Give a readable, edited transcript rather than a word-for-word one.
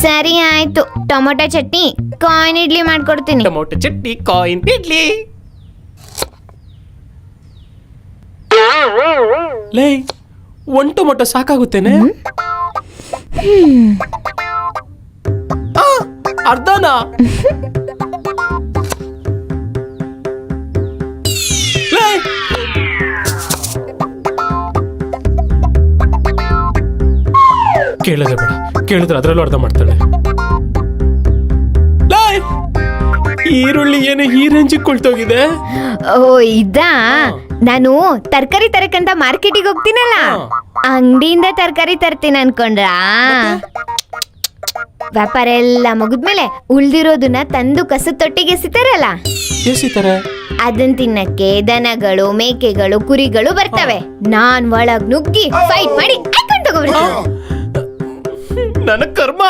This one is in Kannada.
ಸರಿ ಆಯ್ತು, ಟೊಮೊಟೊ ಚಟ್ನಿ ಕಾಯಿನ್ ಇಡ್ಲಿ ಮಾಡ್ಕೊಡ್ತೀನಿ. Tomato chutney coin idli. ಲೇ, ಒಂದು ಟೊಮೊಟೊ ಸಾಕಾಗುತ್ತೇನೆ? ಅರ್ಧನಾ? ಕೇಳಿದ್ರೆ ಬೇಡ, ಕೇಳಿದ್ರೆ ಅದರಲ್ಲೂ ಅರ್ಧ ಮಾಡ್ತಾಳೆ. ಈರುಳ್ಳಿ ಏನು ಈ ರೇಂಜಿಗೆ ಕೊಳ್ತೋಗಿದೆ? ಓ ಇದಾ, ನಾನು ತರಕಾರಿ ತರಕಂತ ಮಾರ್ಕೆಟಿಗೆ ಹೋಗ್ತೀನಲ್ಲ, ಅಂಗಡಿಯಿಂದ ತರಕಾರಿ ತರ್ತೀನಿ ಅನ್ಕೊಂಡ್ರಾ? ವ್ಯಾಪಾರ ಎಲ್ಲ ಮುಗಿದ್ಮೇಲೆ ಉಳ್ದಿರೋದನ್ನ ತಂದು ಕಸದ ತೊಟ್ಟಿಗೆ ಎಸಿತಾರಲ್ಲ, ಎಸಿತಾರೆ. ಅದನ್ ತಿನ್ನಕ್ಕೆ ದನಗಳು, ಮೇಕೆಗಳು, ಕುರಿಗಳು ಬರ್ತವೆ. ನಾನ್ ಒಳಗ್ ನುಗ್ಗಿ ಫೈಟ್ ಮಾಡಿ ಹಾಕೊಂಡ್ ತಗೋಬಿಡ್ತೀನಿ. ನನ್ನ ಕರ್ಮ.